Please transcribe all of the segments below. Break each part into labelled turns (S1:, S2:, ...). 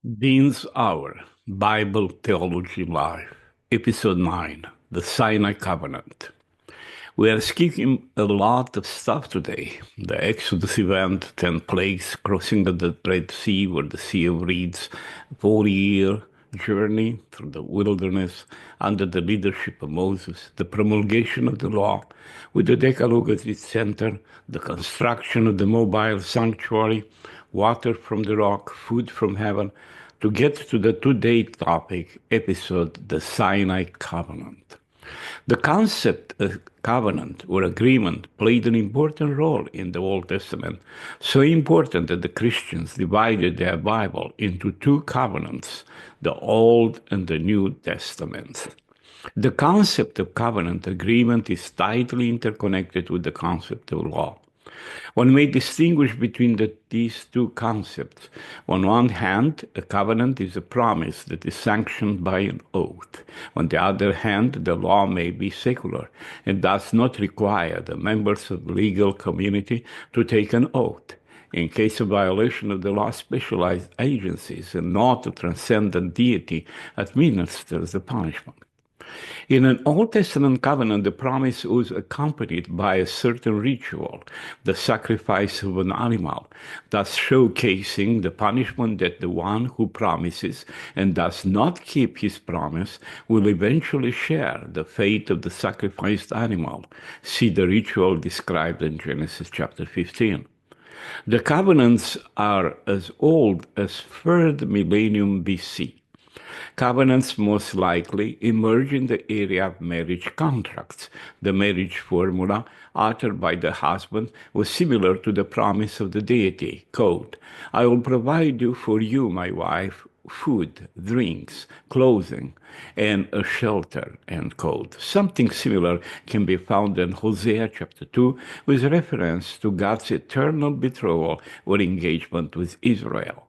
S1: Dean's Hour, Bible Theology Live, Episode 9, The Sinai Covenant. We are skipping a lot of stuff today. The Exodus event, 10 plagues, crossing of the Red Sea, or the Sea of Reeds, 40-year journey through the wilderness under the leadership of Moses, the promulgation of the law, with the Decalogue at its center, the construction of the mobile sanctuary, water from the rock, food from heaven, to get to the today topic episode, the Sinai Covenant. The concept of covenant or agreement played an important role in the Old Testament, so important that the Christians divided their Bible into two covenants, the Old and the New Testaments. The concept of covenant agreement is tightly interconnected with the concept of law. One may distinguish between these two concepts. On one hand, a covenant is a promise that is sanctioned by an oath. On the other hand, the law may be secular and does not require the members of the legal community to take an oath. In case of violation of the law, specialized agencies and not a transcendent deity administers the punishment. In an Old Testament covenant, the promise was accompanied by a certain ritual, the sacrifice of an animal, thus showcasing the punishment that the one who promises and does not keep his promise will eventually share the fate of the sacrificed animal. See the ritual described in Genesis chapter 15. The covenants are as old as 3rd millennium BC. Covenants most likely emerge in the area of marriage contracts. The marriage formula uttered by the husband was similar to the promise of the deity. Quote, I will provide you for you, my wife, food, drinks, clothing, and a shelter, end quote. Something similar can be found in Hosea chapter 2 with reference to God's eternal betrothal or engagement with Israel.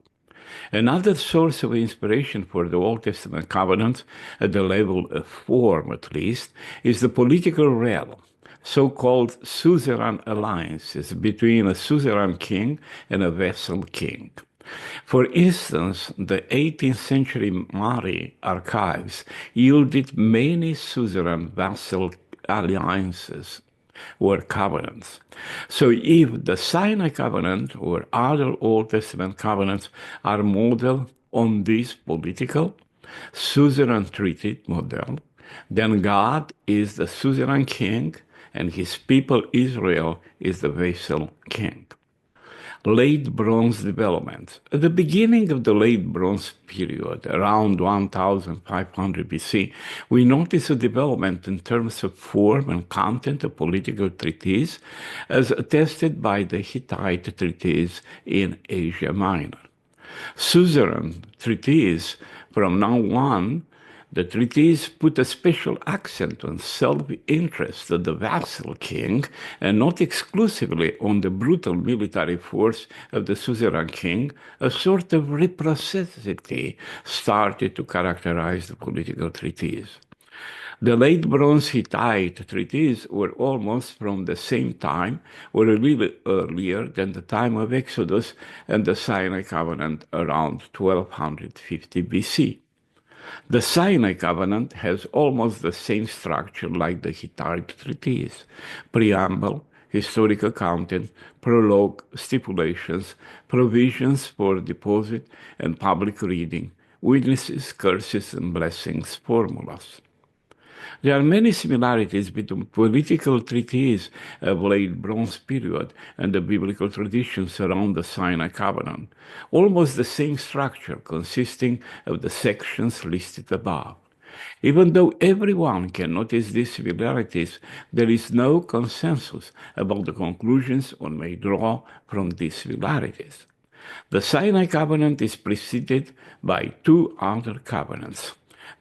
S1: Another source of inspiration for the Old Testament covenants, at the level of form at least, is the political realm, so-called suzerain alliances between a suzerain king and a vassal king. For instance, the 18th century Mari archives yielded many suzerain vassal alliances or covenants. So if the Sinai covenant or other Old Testament covenants are modeled on this political suzerain treaty model, then God is the suzerain king and his people Israel is the vassal king. Late Bronze development. At the beginning of the Late Bronze period, around 1500 BC, we notice a development in terms of form and content of political treaties, as attested by the Hittite treaties in Asia Minor. Suzerain treaties from now on, the treaties put a special accent on self-interest of the vassal king and not exclusively on the brutal military force of the suzerain king. A sort of reciprocity started to characterize the political treaties. The late Bronze Hittite treaties were almost from the same time or a little earlier than the time of Exodus and the Sinai Covenant around 1250 BC. The Sinai Covenant has almost the same structure like the Hittite treaties: preamble, historical content, prologue, stipulations, provisions for deposit and public reading, witnesses, curses, and blessings formulas. There are many similarities between political treaties of late Bronze period and the biblical traditions around the Sinai Covenant, almost the same structure consisting of the sections listed above. Even though everyone can notice these similarities, there is no consensus about the conclusions one may draw from these similarities. The Sinai Covenant is preceded by two other covenants: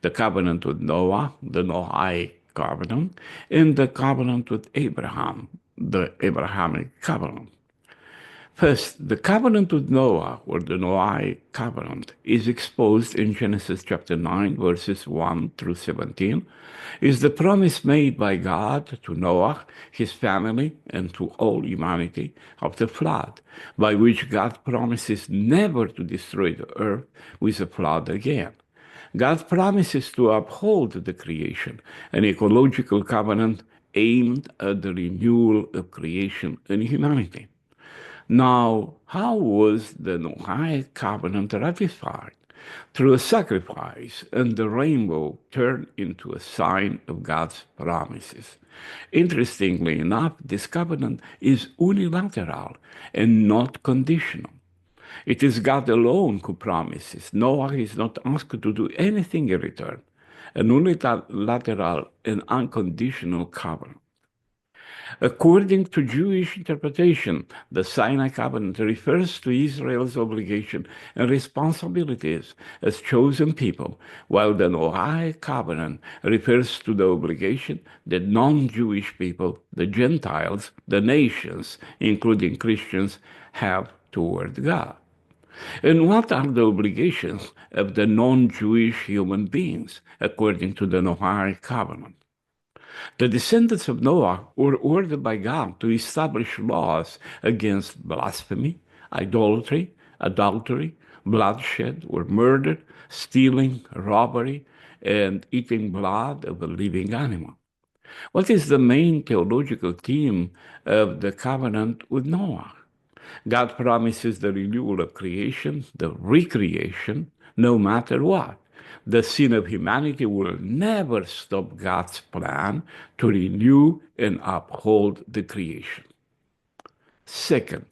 S1: the covenant with Noah, the Noahic covenant, and the covenant with Abraham, the Abrahamic covenant. First, the covenant with Noah, or the Noahic covenant, is exposed in Genesis chapter 9, verses 1 through 17, is the promise made by God to Noah, his family, and to all humanity of the flood, by which God promises never to destroy the earth with a flood again. God promises to uphold the creation, an ecological covenant aimed at the renewal of creation and humanity. Now, how was the Noahic covenant ratified? Through a sacrifice, and the rainbow turned into a sign of God's promises. Interestingly enough, this covenant is unilateral and not conditional. It is God alone who promises. Noah is not asked to do anything in return. An unilateral and unconditional covenant. According to Jewish interpretation, the Sinai covenant refers to Israel's obligation and responsibilities as chosen people, while the Noahic covenant refers to the obligation that non-Jewish people, the Gentiles, the nations, including Christians, have toward God. And what are the obligations of the non-Jewish human beings, according to the Noahic covenant? The descendants of Noah were ordered by God to establish laws against blasphemy, idolatry, adultery, bloodshed or murder, stealing, robbery, and eating blood of a living animal. What is the main theological theme of the covenant with Noah? God promises the renewal of creation, the recreation, no matter what. The sin of humanity will never stop God's plan to renew and uphold the creation. Second,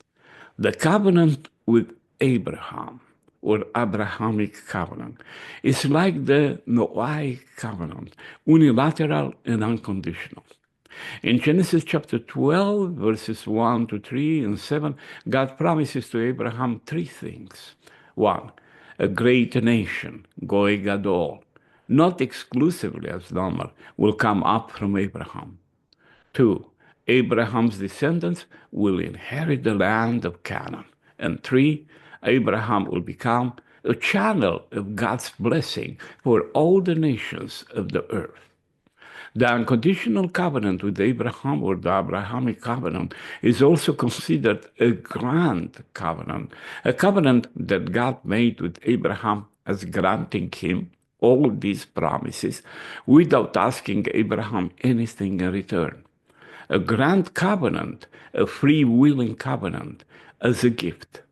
S1: the covenant with Abraham, or Abrahamic covenant, is like the Noahic covenant, unilateral and unconditional. In Genesis chapter 12, verses 1 to 3 and 7, God promises to Abraham three things. One, a great nation, Goy Gadol, not exclusively as normal, will come up from Abraham. Two, Abraham's descendants will inherit the land of Canaan. And three, Abraham will become a channel of God's blessing for all the nations of the earth. The unconditional covenant with Abraham, or the Abrahamic covenant, is also considered a grand covenant, a covenant that God made with Abraham as granting him all these promises without asking Abraham anything in return. A grand covenant, a free-willing covenant, as a gift.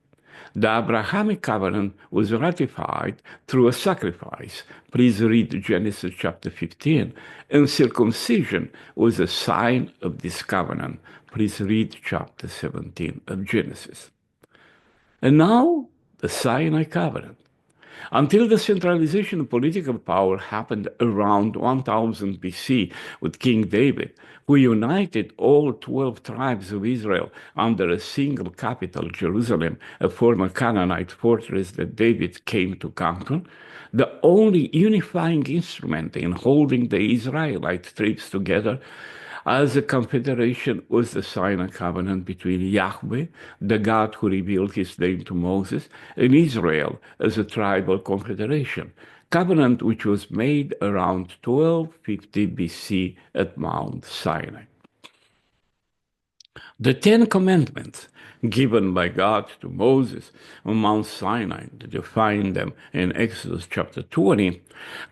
S1: The Abrahamic covenant was ratified through a sacrifice. Please read Genesis chapter 15. And circumcision was a sign of this covenant. Please read chapter 17 of Genesis. And now, the Sinai covenant. Until the centralization of political power happened around 1000 BC with King David, who united all 12 tribes of Israel under a single capital, Jerusalem, a former Canaanite fortress that David came to conquer, the only unifying instrument in holding the Israelite tribes together as a confederation was the Sinai covenant between Yahweh, the God who revealed his name to Moses, and Israel as a tribal confederation, covenant which was made around 1250 BC at Mount Sinai. The Ten Commandments given by God to Moses on Mount Sinai, to define them in Exodus chapter 20,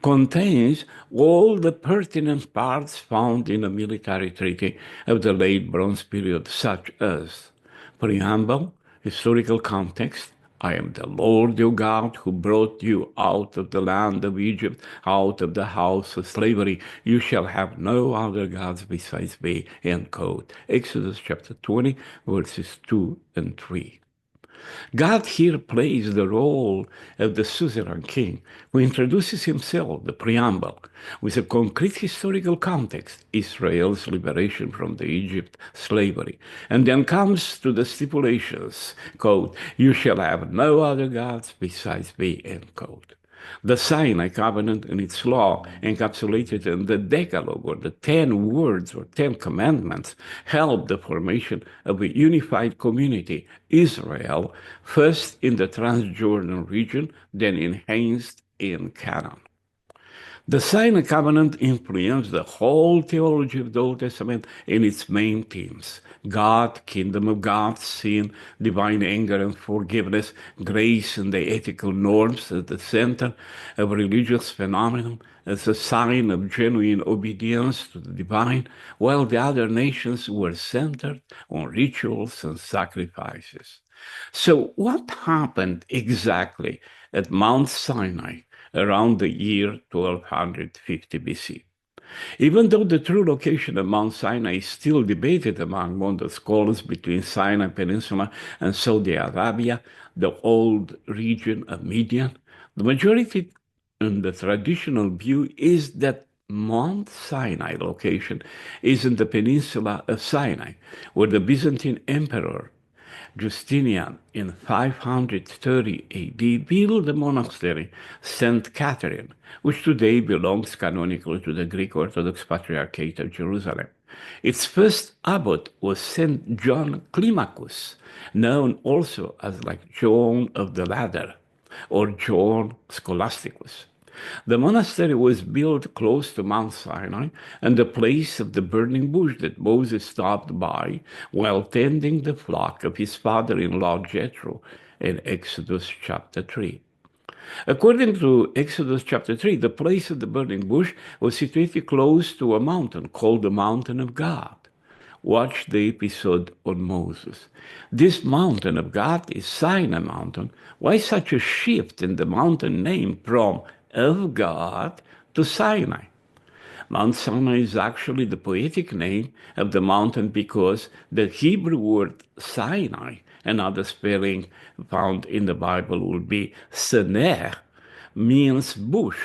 S1: contains all the pertinent parts found in a military treaty of the late Bronze period, such as preamble, historical context, I am the Lord your God who brought you out of the land of Egypt, out of the house of slavery. You shall have no other gods besides me. End quote. Exodus chapter 20, verses 2 and 3. God here plays the role of the suzerain king who introduces himself, the preamble, with a concrete historical context, Israel's liberation from the Egypt slavery, and then comes to the stipulations, quote, you shall have no other gods besides me, end quote. The Sinai covenant and its law, encapsulated in the Decalogue, or the 10 words or 10 commandments, helped the formation of a unified community, Israel, first in the Transjordan region, then enhanced in Canaan. The Sinai covenant influenced the whole theology of the Old Testament in its main themes: God, kingdom of God, sin, divine anger and forgiveness, grace and the ethical norms at the center of religious phenomenon as a sign of genuine obedience to the divine, while the other nations were centered on rituals and sacrifices. So, what happened exactly at Mount Sinai around the year 1250 BC? Even though the true location of Mount Sinai is still debated among modern scholars between Sinai Peninsula and Saudi Arabia, the old region of Midian, the majority and the traditional view is that Mount Sinai location is in the peninsula of Sinai, where the Byzantine emperor Justinian in 530 AD built the monastery St. Catherine, which today belongs canonically to the Greek Orthodox Patriarchate of Jerusalem. Its first abbot was St. John Climacus, known also as like John of the Ladder or John Scholasticus. The monastery was built close to Mount Sinai and the place of the burning bush that Moses stopped by while tending the flock of his father-in-law Jethro in Exodus chapter 3. According to Exodus chapter 3, the place of the burning bush was situated close to a mountain called the Mountain of God. Watch the episode on Moses. This mountain of God is Sinai Mountain. Why such a shift in the mountain name from of God to Sinai? Mount Sinai is actually the poetic name of the mountain because the Hebrew word Sinai, another spelling found in the Bible will be Sener, means bush.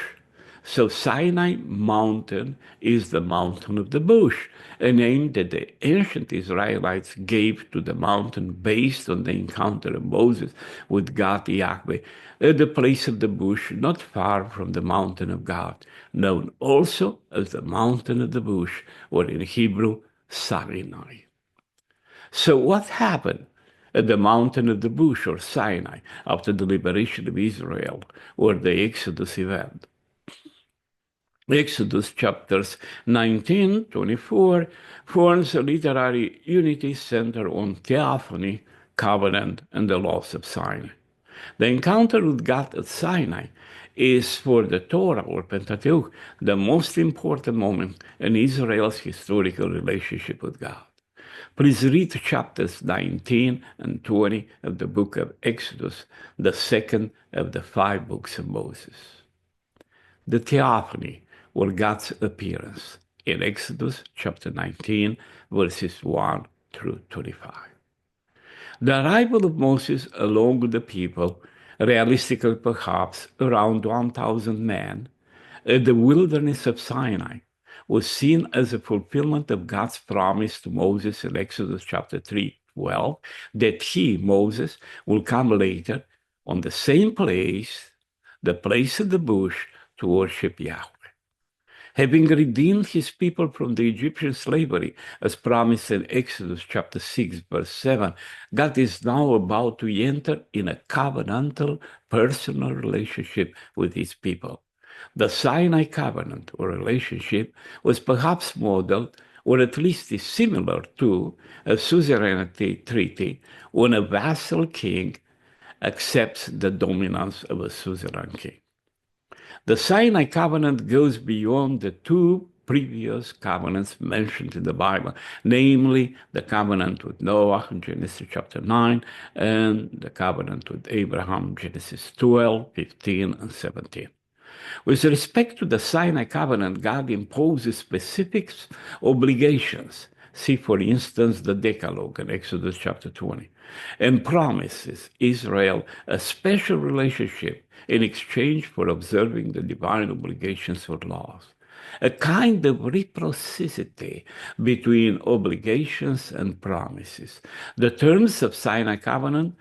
S1: So Sinai Mountain is the mountain of the bush, a name that the ancient Israelites gave to the mountain based on the encounter of Moses with God Yahweh at the place of the bush not far from the mountain of God, known also as the mountain of the bush, or in Hebrew, Sinai. So what happened at the mountain of the bush, or Sinai, after the liberation of Israel, or the Exodus event? Exodus chapters 19-24 forms a literary unity centered on theophany, covenant, and the laws of Sinai. The encounter with God at Sinai is for the Torah or Pentateuch the most important moment in Israel's historical relationship with God. Please read chapters 19 and 20 of the book of Exodus, the second of the 5 books of Moses. The theophany, or God's appearance, in Exodus chapter 19, verses 1 through 25. The arrival of Moses along with the people, realistically perhaps around 1,000 men, at the wilderness of Sinai, was seen as a fulfillment of God's promise to Moses in Exodus chapter 3:12, that he, Moses, will come later on the same place, the place of the bush, to worship Yahweh. Having redeemed his people from the Egyptian slavery, as promised in Exodus chapter 6, verse 7, God is now about to enter in a covenantal, personal relationship with his people. The Sinai covenant, or relationship, was perhaps modeled, or at least is similar to, a suzerainty treaty when a vassal king accepts the dominance of a suzerain king. The Sinai covenant goes beyond the 2 previous covenants mentioned in the Bible, namely the covenant with Noah in Genesis chapter 9 and the covenant with Abraham, Genesis 12, 15, and 17. With respect to the Sinai covenant, God imposes specific obligations. See, for instance, the Decalogue in Exodus chapter 20, and promises Israel a special relationship in exchange for observing the divine obligations or laws. A kind of reciprocity between obligations and promises. The terms of Sinai covenant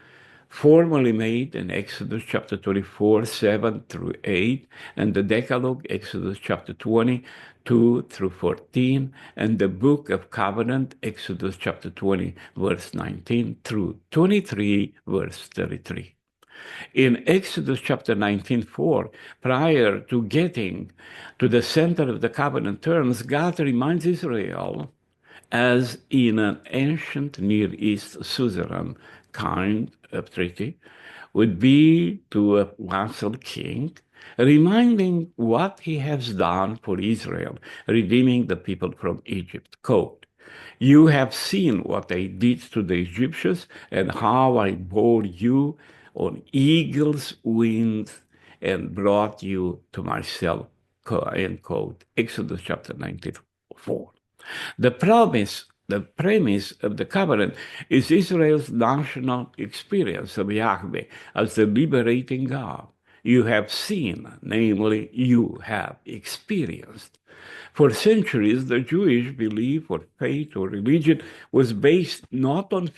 S1: formally made in Exodus chapter 24, 7 through 8, and the Decalogue, Exodus chapter 20, 2 through 14, and the Book of Covenant, Exodus chapter 20, verse 19 through 23, verse 33. In Exodus chapter 19:4, prior to getting to the center of the covenant terms, God reminds Israel, as in an ancient Near East suzerain kind of treaty, would be to a vassal king, reminding what he has done for Israel, redeeming the people from Egypt. Quote, "You have seen what I did to the Egyptians and how I bore you on eagle's wings and brought you to myself." End quote. Exodus chapter 94. The premise of the covenant is Israel's national experience of Yahweh as the liberating God. You have seen, namely, you have experienced. For centuries, the Jewish belief or faith or religion was based not on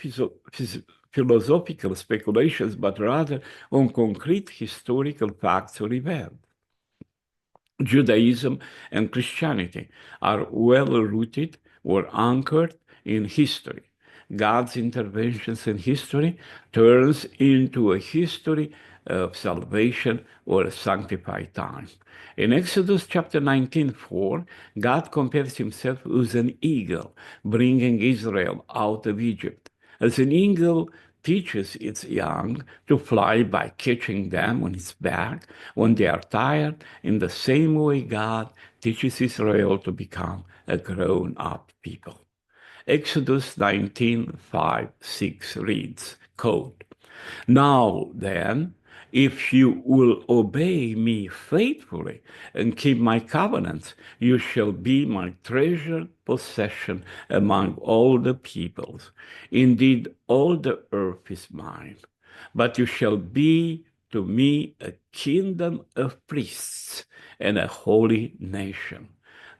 S1: philosophical speculations, but rather on concrete historical facts or events. Judaism and Christianity are well rooted or anchored in history. God's interventions in history turns into a history of salvation or a sanctified time. In Exodus chapter 19:4, God compares himself with an eagle bringing Israel out of Egypt. As an eagle teaches its young to fly by catching them on its back when they are tired, in the same way God teaches Israel to become a grown-up people. Exodus 19:5, 6 reads, quote, "Now then, if you will obey me faithfully and keep my covenants, you shall be my treasured possession among all the peoples. Indeed, all the earth is mine. But you shall be to me a kingdom of priests and a holy nation.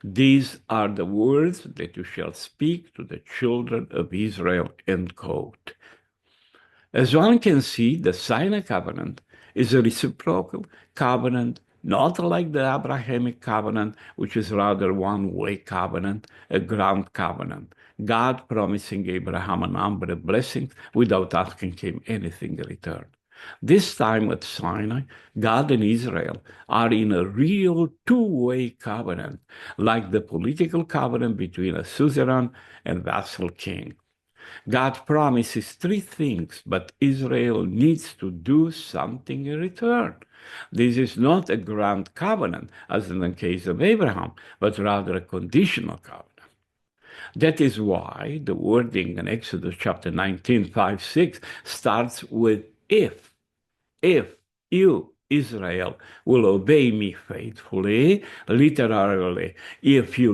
S1: These are the words that you shall speak to the children of Israel." End quote. As one can see, the Sinai covenant is a reciprocal covenant, not like the Abrahamic covenant, which is rather one-way covenant, a ground covenant. God promising Abraham a number of blessings without asking him anything in return. This time at Sinai, God and Israel are in a real two-way covenant, like the political covenant between a suzerain and vassal king. God promises three things, but Israel needs to do something in return. This is not a grand covenant, as in the case of Abraham, but rather a conditional covenant. That is why the wording in Exodus chapter 19:5, 6 starts with if. If you, Israel, will obey me faithfully, literally, if you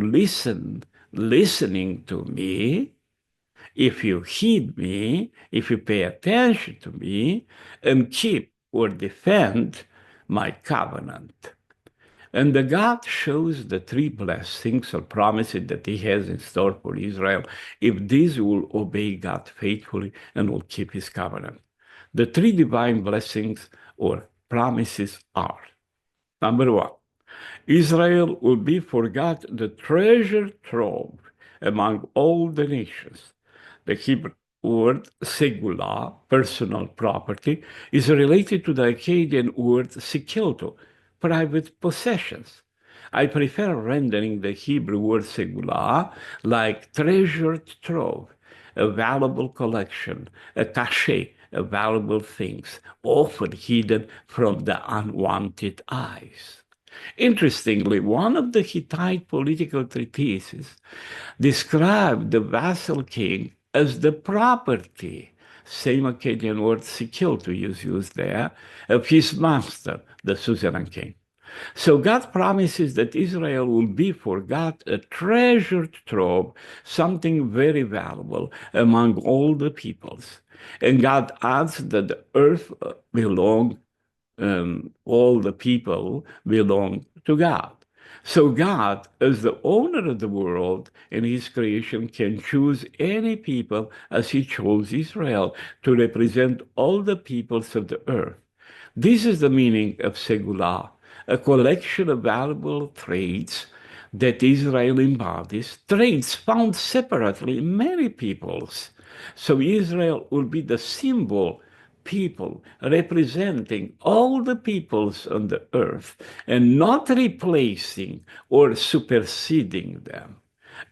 S1: listening to me, if you heed me, if you pay attention to me, and keep or defend my covenant. And the God shows the three blessings or promises that he has in store for Israel if these will obey God faithfully and will keep his covenant. The three divine blessings or promises are, number one, Israel will be for God the treasure trove among all the nations. The Hebrew word segula, personal property, is related to the Akkadian word sikelto, private possessions. I prefer rendering the Hebrew word segula like treasured trove, a valuable collection, a cachet of valuable things, often hidden from the unwanted eyes. Interestingly, one of the Hittite political treatises described the vassal king as the property, same Akkadian word sikil to use used there, of his master, the suzerain king. So God promises that Israel will be for God a treasured trove, something very valuable among all the peoples. And God adds that the earth belongs all the people belong to God. So God, as the owner of the world and his creation, can choose any people as he chose Israel to represent all the peoples of the earth. This is the meaning of Segula, a collection of valuable traits that Israel embodies, traits found separately in many peoples. So Israel will be the symbol people representing all the peoples on the earth and not replacing or superseding them.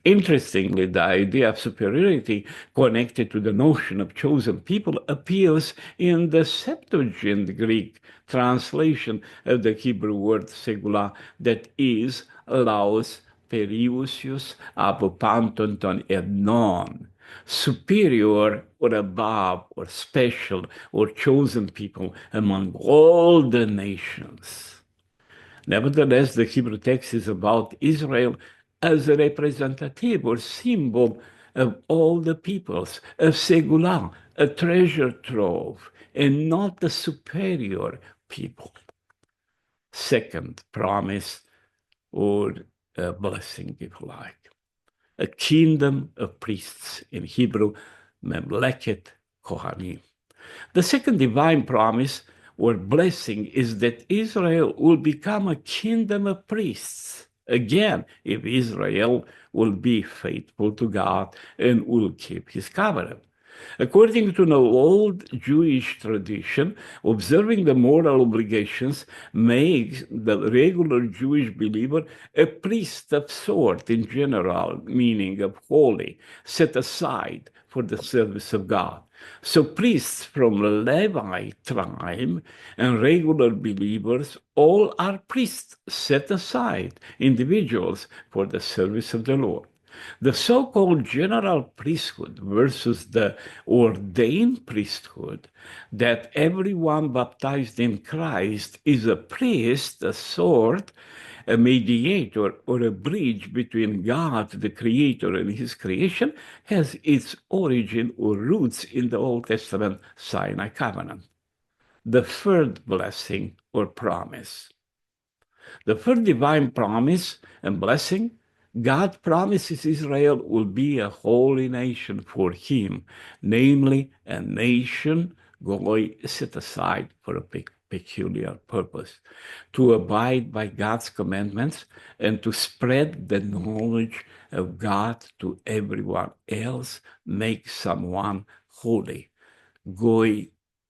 S1: Interestingly, the idea of superiority connected to the notion of chosen people appears in the Septuagint Greek translation of the Hebrew word segula, that is, laos periousios apopanton ton non, superior or above or special or chosen people among all the nations. Nevertheless, the Hebrew text is about Israel as a representative or symbol of all the peoples, of Segula, a treasure trove, and not a superior people. Second promise, or a blessing, if you like, a kingdom of priests, in Hebrew, Memleket Kohanim. The second divine promise or blessing is that Israel will become a kingdom of priests. Again, if Israel will be faithful to God and will keep his covenant. According to an old Jewish tradition, observing the moral obligations makes the regular Jewish believer a priest of sort in general, meaning of holy, set aside for the service of God. So priests from Levi tribe and regular believers all are priests set aside, individuals for the service of the Lord. The so-called general priesthood versus the ordained priesthood, that everyone baptized in Christ is a priest, a sort, a mediator, or a bridge between God, the Creator, and His creation, has its origin or roots in the Old Testament Sinai covenant. The third blessing or promise. The third divine promise and blessing, God promises Israel will be a holy nation for him, namely a nation goy set aside for a peculiar purpose, to abide by God's commandments and to spread the knowledge of God to everyone else, make someone holy, goy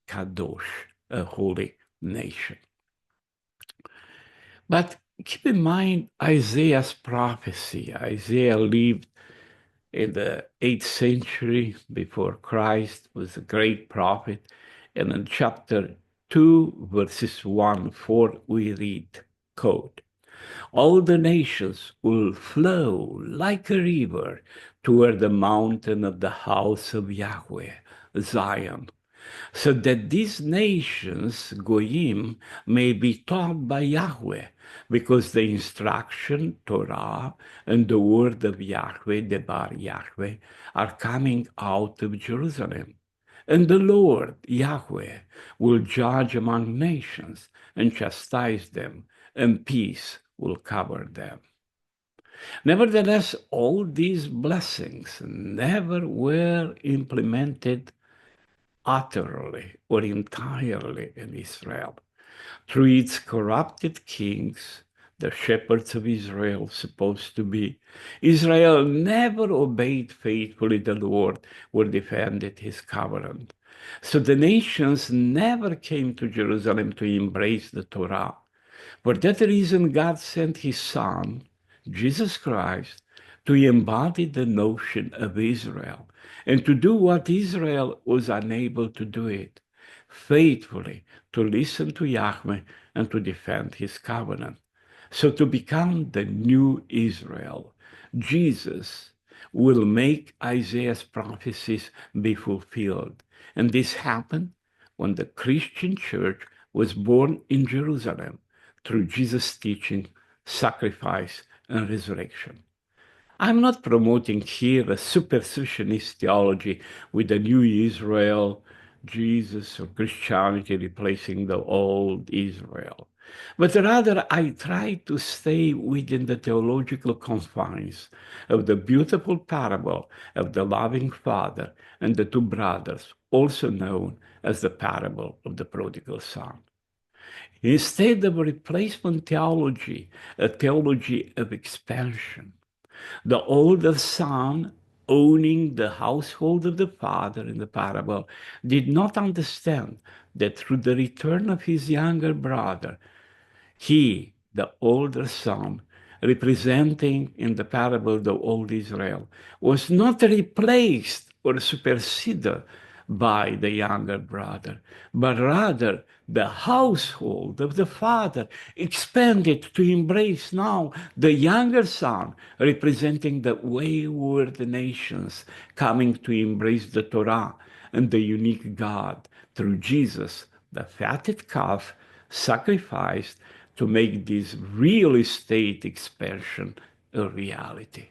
S1: kadosh, a holy nation. But keep in mind Isaiah's prophecy. Isaiah lived in the 8th century before Christ, was a great prophet. And in chapter 2, verses 1-4, we read, quote, all the nations will flow like a river toward the mountain of the house of Yahweh, Zion, so that these nations, Goyim, may be taught by Yahweh, because the instruction, Torah, and the word of Yahweh, Debar Yahweh, are coming out of Jerusalem. And the Lord, Yahweh, will judge among nations and chastise them, and peace will cover them. Nevertheless, all these blessings never were implemented utterly or entirely in Israel. Through its corrupted kings, the shepherds of Israel supposed to be, Israel never obeyed faithfully the Lord or defended his covenant. So the nations never came to Jerusalem to embrace the Torah. For that reason, God sent his Son, Jesus Christ, to embody the notion of Israel and to do what Israel was unable to do it, faithfully to listen to Yahweh and to defend his covenant. So to become the new Israel, Jesus will make Isaiah's prophecies be fulfilled. And this happened when the Christian church was born in Jerusalem through Jesus' teaching, sacrifice, and resurrection. I'm not promoting here a supersessionist theology with the new Israel, Jesus, or Christianity replacing the old Israel. but rather I try to stay within the theological confines of the beautiful parable of the loving father and the two brothers, also known as the parable of the prodigal son. Instead of replacement theology, a theology of expansion, the older son, owning the household of the father in the parable, did not understand that through the return of his younger brother, he, the older son, representing in the parable the old Israel, was not replaced or superseded by the younger brother, but rather the household of the father expanded to embrace now the younger son, representing the wayward nations coming to embrace the Torah and the unique God through Jesus, the fatted calf sacrificed to make this real estate expansion a reality.